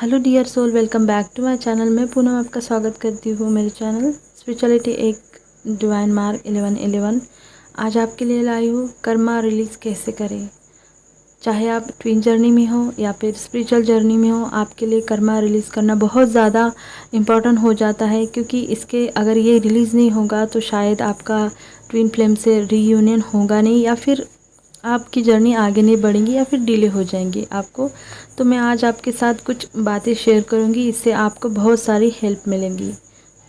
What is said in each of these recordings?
Hello dear soul, welcome back to my channel. मैं पूनम आपका स्वागत करती हूँ मेरे चैनल स्पिरिचुअलिटी एक डिवाइन मार्क 1111। आज आपके लिए लाई हूँ कर्मा रिलीज़ कैसे करें। चाहे आप ट्विन जर्नी में हो या फिर स्पिरिचुअल जर्नी में हो, आपके लिए कर्मा रिलीज़ करना बहुत ज़्यादा इम्पॉर्टेंट हो जाता है, क्योंकि इसके अगर ये रिलीज़ नहीं होगा तो शायद आपका ट्विन फ्लेम से रीयूनियन होगा नहीं, या फिर आपकी जर्नी आगे नहीं बढ़ेंगी, या फिर डिले हो जाएंगी आपको। तो मैं आज आपके साथ कुछ बातें शेयर करूंगी, इससे आपको बहुत सारी हेल्प मिलेंगी।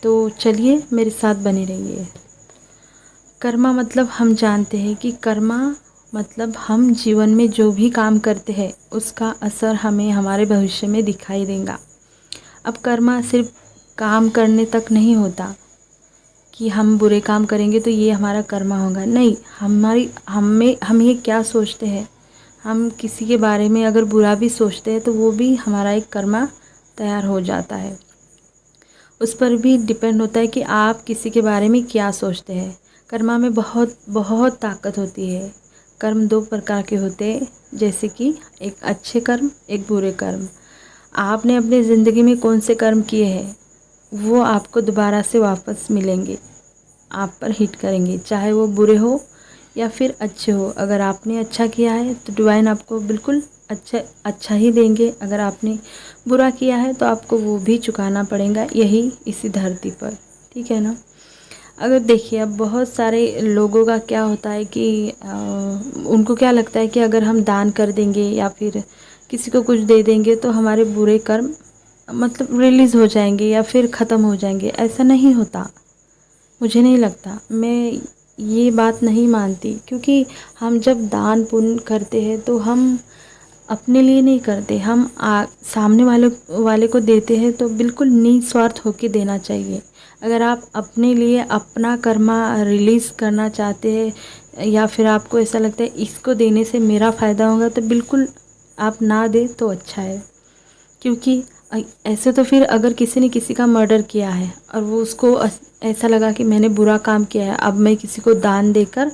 तो चलिए मेरे साथ बने रहिए। कर्मा मतलब हम जानते हैं कि कर्मा मतलब हम जीवन में जो भी काम करते हैं उसका असर हमें हमारे भविष्य में दिखाई देगा। अब कर्मा सिर्फ काम करने तक नहीं होता कि हम बुरे काम करेंगे तो ये हमारा कर्मा होगा, नहीं। हम ये क्या सोचते हैं, हम किसी के बारे में अगर बुरा भी सोचते हैं तो वो भी हमारा एक कर्मा तैयार हो जाता है। उस पर भी डिपेंड होता है कि आप किसी के बारे में क्या सोचते हैं। कर्मा में बहुत बहुत ताकत होती है। कर्म दो प्रकार के होते हैं, जैसे कि एक अच्छे कर्म, एक बुरे कर्म। आपने अपनी ज़िंदगी में कौन से कर्म किए हैं वो आपको दोबारा से वापस मिलेंगे, आप पर हिट करेंगे, चाहे वो बुरे हो या फिर अच्छे हो। अगर आपने अच्छा किया है तो डिवाइन आपको बिल्कुल अच्छा ही देंगे। अगर आपने बुरा किया है तो आपको वो भी चुकाना पड़ेगा, यही इसी धरती पर, ठीक है ना। अगर देखिए, अब बहुत सारे लोगों का क्या होता है कि उनको क्या लगता है कि अगर हम दान कर देंगे या फिर किसी को कुछ दे देंगे तो हमारे बुरे कर्म मतलब रिलीज़ हो जाएंगे या फिर ख़त्म हो जाएंगे। ऐसा नहीं होता, मुझे नहीं लगता। मैं ये बात नहीं मानती, क्योंकि हम जब दान पुण्य करते हैं तो हम अपने लिए नहीं करते, हम सामने वाले को देते हैं तो बिल्कुल निस्वार्थ होकर देना चाहिए। अगर आप अपने लिए अपना कर्मा रिलीज़ करना चाहते हैं या फिर आपको ऐसा लगता है इसको देने से मेरा फ़ायदा होगा, तो बिल्कुल आप ना दें तो अच्छा है। क्योंकि ऐसे तो फिर अगर किसी ने किसी का मर्डर किया है और वो उसको ऐसा लगा कि मैंने बुरा काम किया है, अब मैं किसी को दान देकर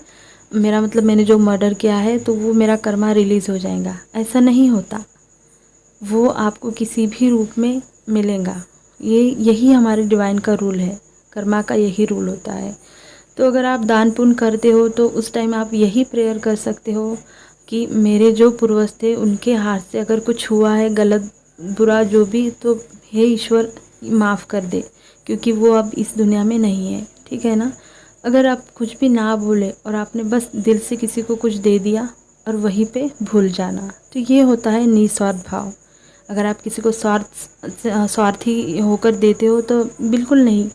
मेरा मतलब मैंने जो मर्डर किया है तो वो मेरा कर्मा रिलीज़ हो जाएगा, ऐसा नहीं होता। वो आपको किसी भी रूप में मिलेगा। यही हमारे डिवाइन का रूल है, कर्मा का यही रूल होता है। तो अगर आप दान पुण्य करते हो तो उस टाइम आप यही प्रेयर कर सकते हो कि मेरे जो पूर्वज थे उनके हाथ से अगर कुछ हुआ है गलत बुरा जो भी, तो हे ईश्वर माफ़ कर दे, क्योंकि वो अब इस दुनिया में नहीं है, ठीक है ना। अगर आप कुछ भी ना बोले और आपने बस दिल से किसी को कुछ दे दिया और वहीं पे भूल जाना, तो ये होता है निस्वार्थ भाव। अगर आप किसी को स्वार्थी होकर देते हो तो बिल्कुल नहीं।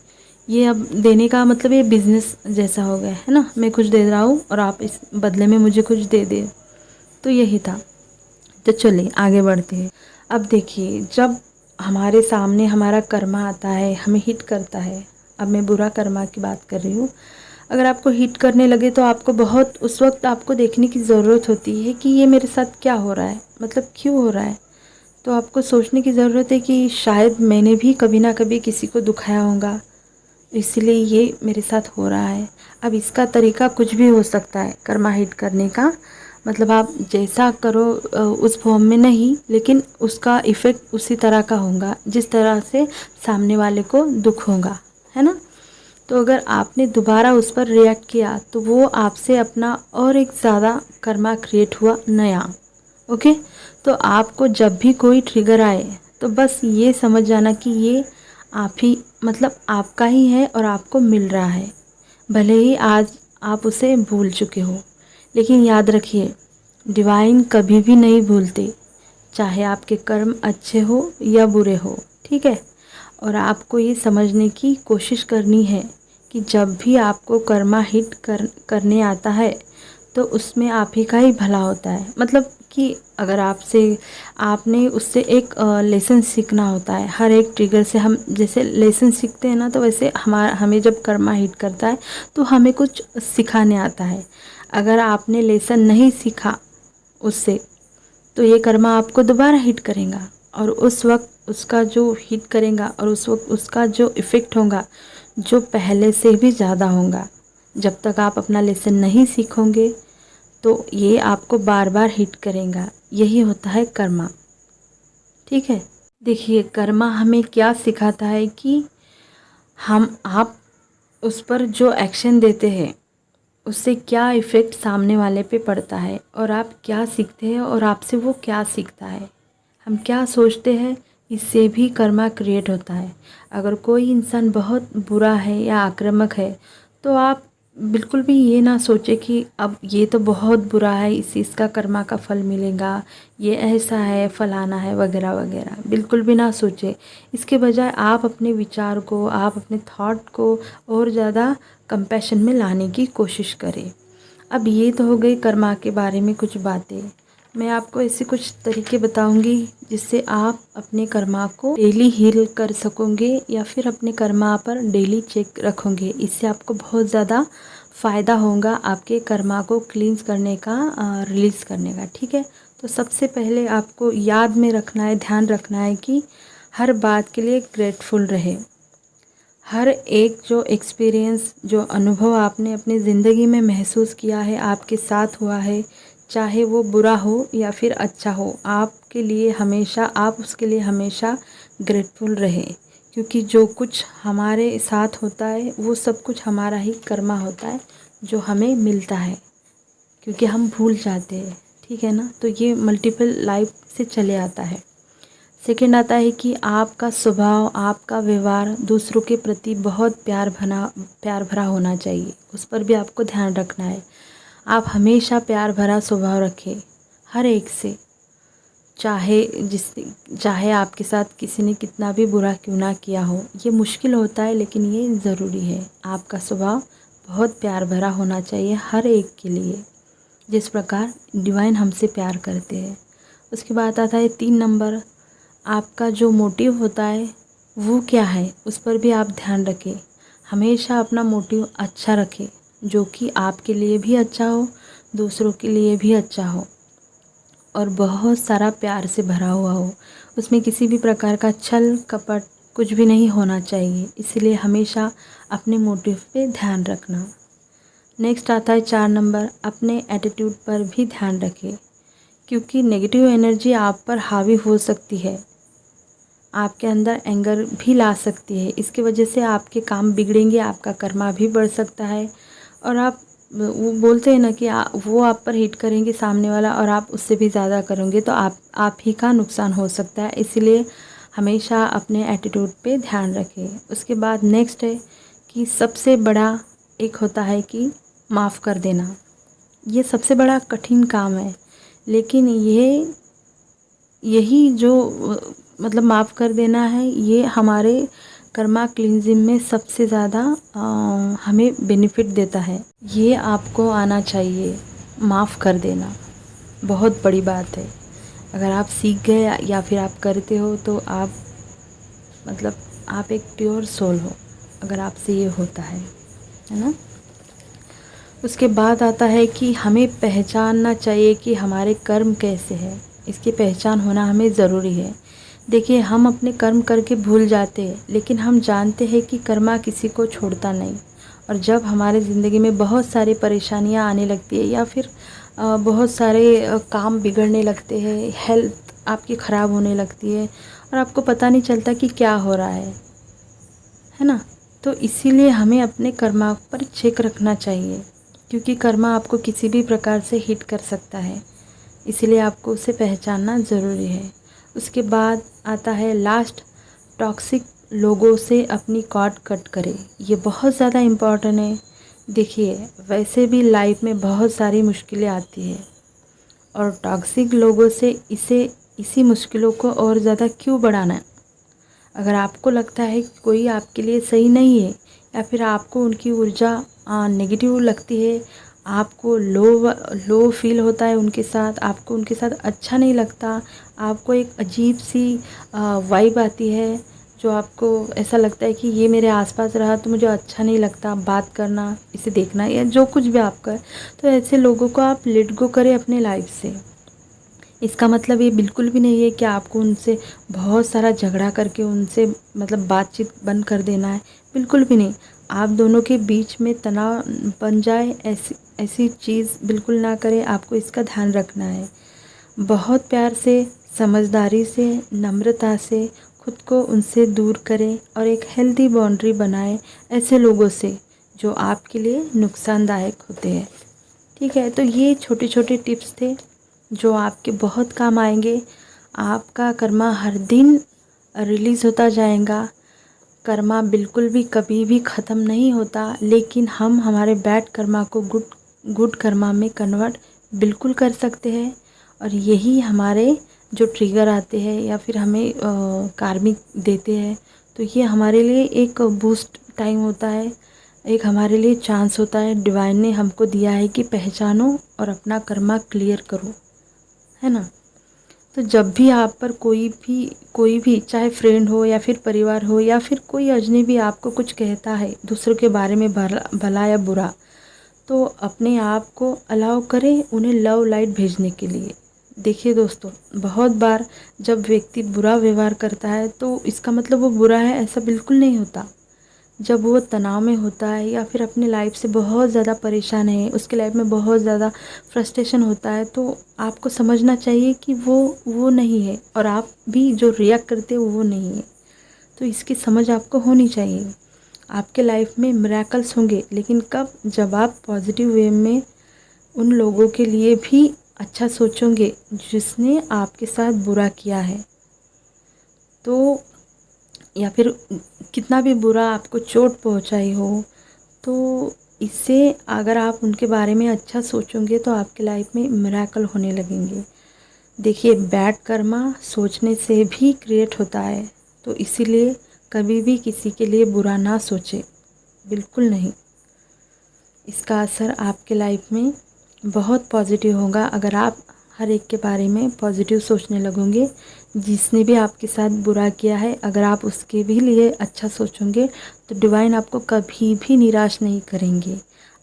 ये अब देने का मतलब ये बिजनेस जैसा हो गया है ना, मैं कुछ दे रहा हूँ और आप इस बदले में मुझे कुछ दे दे, तो यही था। तो चलिए आगे बढ़ते हैं। अब देखिए, जब हमारे सामने हमारा कर्मा आता है, हमें हिट करता है। अब मैं बुरा कर्मा की बात कर रही हूँ। अगर आपको हिट करने लगे तो आपको बहुत उस वक्त आपको देखने की ज़रूरत होती है कि ये मेरे साथ क्या हो रहा है, मतलब क्यों हो रहा है। तो आपको सोचने की ज़रूरत है कि शायद मैंने भी कभी ना कभी किसी को दुखाया होगा, इसलिए ये मेरे साथ हो रहा है। अब इसका तरीका कुछ भी हो सकता है कर्मा हिट करने का, मतलब आप जैसा करो उस फॉर्म में नहीं, लेकिन उसका इफ़ेक्ट उसी तरह का होगा जिस तरह से सामने वाले को दुख होगा, है ना। तो अगर आपने दोबारा उस पर रिएक्ट किया तो वो आपसे अपना और एक ज़्यादा कर्मा क्रिएट हुआ नया। ओके, तो आपको जब भी कोई ट्रिगर आए तो बस ये समझ जाना कि ये आप ही मतलब आपका ही है और आपको मिल रहा है। भले ही आज आप उसे भूल चुके हो, लेकिन याद रखिए डिवाइन कभी भी नहीं भूलते, चाहे आपके कर्म अच्छे हो या बुरे हो, ठीक है। और आपको ये समझने की कोशिश करनी है कि जब भी आपको कर्मा हिट करने आता है तो उसमें आप ही का ही भला होता है। मतलब कि अगर आपने उससे एक लेसन सीखना होता है। हर एक ट्रिगर से हम जैसे लेसन सीखते हैं ना, तो वैसे हमें जब कर्मा हिट करता है तो हमें कुछ सिखाने आता है। अगर आपने लेसन नहीं सीखा उससे, तो ये कर्मा आपको दोबारा हिट करेगा, और उस वक्त उसका जो हिट करेगा और उस वक्त उसका जो इफ़ेक्ट होगा जो पहले से भी ज़्यादा होगा। जब तक आप अपना लेसन नहीं सीखोगे तो ये आपको बार बार हिट करेगा। यही होता है कर्मा, ठीक है। देखिए, कर्मा हमें क्या सिखाता है कि आप उस पर जो एक्शन देते हैं उससे क्या इफ़ेक्ट सामने वाले पे पड़ता है, और आप क्या सीखते हैं और आपसे वो क्या सीखता है। हम क्या सोचते हैं, इससे भी कर्मा क्रिएट होता है। अगर कोई इंसान बहुत बुरा है या आक्रामक है, तो आप बिल्कुल भी ये ना सोचे कि अब ये तो बहुत बुरा है, इसका कर्मा का फल मिलेगा, ये ऐसा है, फलाना है, वगैरह वगैरह। बिल्कुल भी ना सोचे। इसके बजाय आप अपने विचार को, आप अपने थॉट को और ज़्यादा कंपैशन में लाने की कोशिश करें। अब ये तो हो गई कर्मा के बारे में कुछ बातें। मैं आपको ऐसे कुछ तरीके बताऊंगी जिससे आप अपने कर्मा को डेली हील कर सकोगे, या फिर अपने कर्मा पर डेली चेक रखोगे। इससे आपको बहुत ज़्यादा फ़ायदा होगा आपके कर्मा को क्लींस करने का, रिलीज़ करने का। ठीक है, तो सबसे पहले आपको याद में रखना है, ध्यान रखना है कि हर बात के लिए ग्रेटफुल रहे। हर एक जो एक्सपीरियंस, जो अनुभव आपने अपनी ज़िंदगी में महसूस किया है, आपके साथ हुआ है, चाहे वो बुरा हो या फिर अच्छा हो, आपके लिए हमेशा, आप उसके लिए हमेशा ग्रेटफुल रहे। क्योंकि जो कुछ हमारे साथ होता है वो सब कुछ हमारा ही कर्मा होता है जो हमें मिलता है, क्योंकि हम भूल जाते हैं। ठीक है ना, तो ये मल्टीपल लाइफ से चले आता है। सेकंड आता है कि आपका स्वभाव, आपका व्यवहार दूसरों के प्रति बहुत प्यार भरा होना चाहिए। उस पर भी आपको ध्यान रखना है। आप हमेशा प्यार भरा स्वभाव रखें हर एक से, चाहे आपके साथ किसी ने कितना भी बुरा क्यों ना किया हो। ये मुश्किल होता है लेकिन ये ज़रूरी है। आपका स्वभाव बहुत प्यार भरा होना चाहिए हर एक के लिए, जिस प्रकार डिवाइन हमसे प्यार करते हैं। उसके बाद आता है 3 नंबर, आपका जो मोटिव होता है वो क्या है, उस पर भी आप ध्यान रखें। हमेशा अपना मोटिव अच्छा रखें, जो कि आपके लिए भी अच्छा हो, दूसरों के लिए भी अच्छा हो, और बहुत सारा प्यार से भरा हुआ हो। उसमें किसी भी प्रकार का छल कपट कुछ भी नहीं होना चाहिए। इसलिए हमेशा अपने मोटिव पे ध्यान रखना। नेक्स्ट आता है 4 नंबर, अपने एटीट्यूड पर भी ध्यान रखें, क्योंकि नेगेटिव एनर्जी आप पर हावी हो सकती है, आपके अंदर एंगर भी ला सकती है। इसकी वजह से आपके काम बिगड़ेंगे, आपका कर्मा भी बढ़ सकता है, और आप, वो बोलते हैं ना कि वो आप पर हिट करेंगे सामने वाला, और आप उससे भी ज़्यादा करोगे तो आप ही का नुकसान हो सकता है। इसलिए हमेशा अपने एटीट्यूड पे ध्यान रखें। उसके बाद नेक्स्ट है कि सबसे बड़ा एक होता है कि माफ़ कर देना। ये सबसे बड़ा कठिन काम है, लेकिन यही जो मतलब माफ़ कर देना है, ये हमारे कर्मा क्लींजिंग में सबसे ज़्यादा हमें बेनिफिट देता है। ये आपको आना चाहिए, माफ़ कर देना बहुत बड़ी बात है। अगर आप सीख गए या फिर आप करते हो तो आप, मतलब आप एक प्योर सोल हो, अगर आपसे ये होता है ना। उसके बाद आता है कि हमें पहचानना चाहिए कि हमारे कर्म कैसे हैं। इसकी पहचान होना हमें ज़रूरी है। देखिए, हम अपने कर्म करके भूल जाते हैं, लेकिन हम जानते हैं कि कर्मा किसी को छोड़ता नहीं। और जब हमारे ज़िंदगी में बहुत सारी परेशानियां आने लगती है, या फिर बहुत सारे काम बिगड़ने लगते हैं, हेल्थ आपकी ख़राब होने लगती है, और आपको पता नहीं चलता कि क्या हो रहा है ना। तो इसीलिए हमें अपने कर्मा पर चेक रखना चाहिए, क्योंकि कर्मा आपको किसी भी प्रकार से हिट कर सकता है। इसीलिए आपको उसे पहचानना ज़रूरी है। उसके बाद आता है लास्ट, टॉक्सिक लोगों से अपनी कॉर्ड कट करें। ये बहुत ज़्यादा इम्पॉर्टेंट है। देखिए, वैसे भी लाइफ में बहुत सारी मुश्किलें आती है, और टॉक्सिक लोगों से इसी मुश्किलों को और ज़्यादा क्यों बढ़ाना है। अगर आपको लगता है कि कोई आपके लिए सही नहीं है, या फिर आपको उनकी ऊर्जा नेगेटिव लगती है, आपको लो फील होता है उनके साथ, आपको उनके साथ अच्छा नहीं लगता, आपको एक अजीब सी वाइब आती है, जो आपको ऐसा लगता है कि ये मेरे आसपास रहा तो मुझे अच्छा नहीं लगता बात करना, इसे देखना, या जो कुछ भी आपका है, तो ऐसे लोगों को आप लेट गो करें अपने लाइफ से। इसका मतलब ये बिल्कुल भी नहीं है कि आपको उनसे बहुत सारा झगड़ा करके उनसे मतलब बातचीत बंद कर देना है, बिल्कुल भी नहीं। आप दोनों के बीच में तनाव बन जाए, ऐसी चीज़ बिल्कुल ना करें। आपको इसका ध्यान रखना है। बहुत प्यार से समझदारी से, नम्रता से खुद को उनसे दूर करें और एक हेल्दी बाउंड्री बनाएं ऐसे लोगों से जो आपके लिए नुकसानदायक होते हैं। ठीक है, तो ये छोटे छोटे टिप्स थे जो आपके बहुत काम आएंगे। आपका कर्मा हर दिन रिलीज़ होता जाएगा। कर्मा बिल्कुल भी कभी भी ख़त्म नहीं होता, लेकिन हम हमारे बैड कर्मा को गुड कर्मा में कन्वर्ट बिल्कुल कर सकते हैं। और यही हमारे जो ट्रिगर आते हैं या फिर हमें कार्मिक देते हैं, तो ये हमारे लिए एक बूस्ट टाइम होता है, एक हमारे लिए चांस होता है। डिवाइन ने हमको दिया है कि पहचानो और अपना कर्मा क्लियर करो, है ना। तो जब भी आप पर कोई भी चाहे फ्रेंड हो या फिर परिवार हो या फिर कोई अजनबी आपको कुछ कहता है दूसरों के बारे में, भला या बुरा, तो अपने आप को अलाउ करें उन्हें लव लाइट भेजने के लिए। देखिए दोस्तों, बहुत बार जब व्यक्ति बुरा व्यवहार करता है तो इसका मतलब वो बुरा है ऐसा बिल्कुल नहीं होता। जब वो तनाव में होता है या फिर अपनी लाइफ से बहुत ज़्यादा परेशान है, उसकी लाइफ में बहुत ज़्यादा फ्रस्ट्रेशन होता है, तो आपको समझना चाहिए कि वो नहीं है और आप भी जो रिएक्ट करते हो वो नहीं है। तो इसकी समझ आपको होनी चाहिए। आपके लाइफ में मिरेकल्स होंगे, लेकिन कब? जब आप पॉजिटिव वे में उन लोगों के लिए भी अच्छा सोचोगे जिसने आपके साथ बुरा किया है। तो या फिर कितना भी बुरा आपको चोट पहुंचाई हो, तो इससे अगर आप उनके बारे में अच्छा सोचोगे तो आपके लाइफ में मिरेकल होने लगेंगे। देखिए, बैड कर्मा सोचने से भी क्रिएट होता है, तो इसीलिए कभी भी किसी के लिए बुरा ना सोचें, बिल्कुल नहीं। इसका असर आपके लाइफ में बहुत पॉजिटिव होगा अगर आप हर एक के बारे में पॉजिटिव सोचने लगोगे। जिसने भी आपके साथ बुरा किया है, अगर आप उसके भी लिए अच्छा सोचोगे तो डिवाइन आपको कभी भी निराश नहीं करेंगे।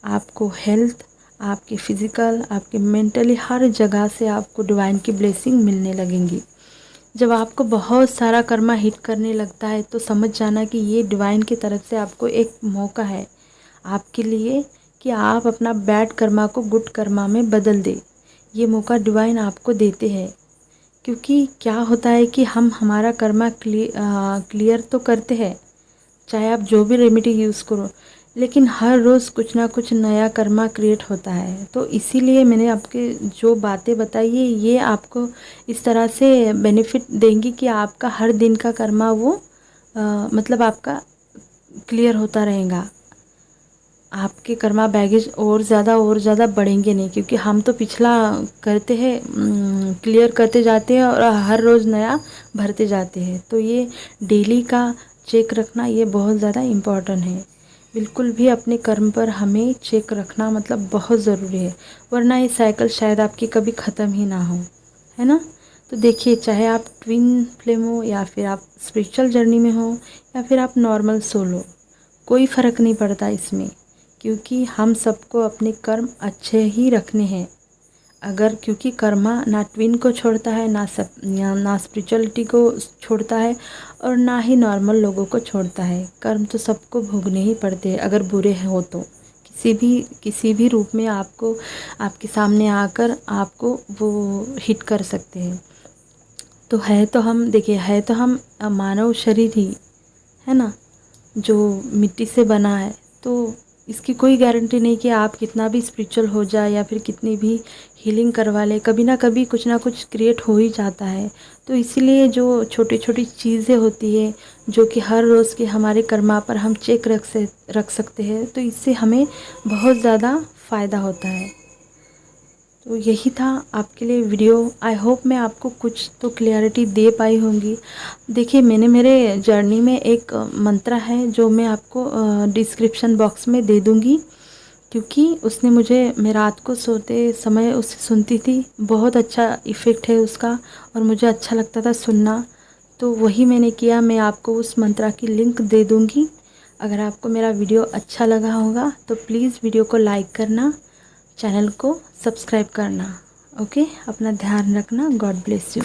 आपको हेल्थ, आपके फिज़िकल, आपके मेंटली हर जगह से आपको डिवाइन की ब्लेसिंग मिलने लगेंगी। जब आपको बहुत सारा कर्मा हिट करने लगता है तो समझ जाना कि ये डिवाइन की तरफ से आपको एक मौका है आपके लिए कि आप अपना बैड कर्मा को गुड कर्मा में बदल दे। ये मौका डिवाइन आपको देते हैं, क्योंकि क्या होता है कि हम हमारा कर्मा क्लियर तो करते हैं, चाहे आप जो भी रेमेडी यूज़ करो, लेकिन हर रोज़ कुछ ना कुछ नया कर्मा क्रिएट होता है। तो इसीलिए मैंने आपके जो बातें बताई है ये आपको इस तरह से बेनिफिट देंगी कि आपका हर दिन का कर्मा मतलब आपका क्लियर होता रहेगा। आपके कर्मा बैगेज और ज़्यादा बढ़ेंगे नहीं, क्योंकि हम तो पिछला करते हैं, क्लियर करते जाते हैं और हर रोज़ नया भरते जाते हैं। तो ये डेली का चेक रखना ये बहुत ज़्यादा इम्पॉर्टेंट है। बिल्कुल भी अपने कर्म पर हमें चेक रखना मतलब बहुत ज़रूरी है, वरना ये साइकिल शायद आपकी कभी ख़त्म ही ना हो, है ना। तो देखिए, चाहे आप ट्विन फ्लेम हो या फिर आप स्पिरिचुअल जर्नी में हो या फिर आप नॉर्मल सोल हो, कोई फ़र्क नहीं पड़ता इसमें, क्योंकि हम सबको अपने कर्म अच्छे ही रखने हैं। अगर क्योंकि कर्मा ना ट्विन को छोड़ता है, ना स्पिरिचुअलिटी को छोड़ता है और ना ही नॉर्मल लोगों को छोड़ता है। कर्म तो सबको भोगने ही पड़ते हैं, अगर बुरे हो तो किसी भी रूप में आपको आपके सामने आकर आपको वो हिट कर सकते हैं। तो है तो हम मानव शरीर ही, है ना, जो मिट्टी से बना है। तो इसकी कोई गारंटी नहीं कि आप कितना भी स्पिरिचुअल हो जाए या फिर कितनी भी हीलिंग करवा ले, कभी ना कभी कुछ ना कुछ क्रिएट हो ही जाता है। तो इसीलिए जो छोटी छोटी चीज़ें होती है जो कि हर रोज़ के हमारे कर्मा पर हम चेक रख सकते हैं, तो इससे हमें बहुत ज़्यादा फ़ायदा होता है। तो यही था आपके लिए वीडियो। आई होप मैं आपको कुछ तो क्लियरिटी दे पाई होंगी। देखिए, मैंने मेरे जर्नी में एक मंत्र है जो मैं आपको डिस्क्रिप्शन बॉक्स में दे दूँगी, क्योंकि उसने मैं रात को सोते समय उसे सुनती थी, बहुत अच्छा इफ़ेक्ट है उसका और मुझे अच्छा लगता था सुनना। तो वही मैंने किया, मैं आपको उस मंत्र की लिंक दे दूँगी। अगर आपको मेरा वीडियो अच्छा लगा होगा तो प्लीज़ वीडियो को लाइक करना, चैनल को सब्सक्राइब करना। ओके, अपना ध्यान रखना। God bless you.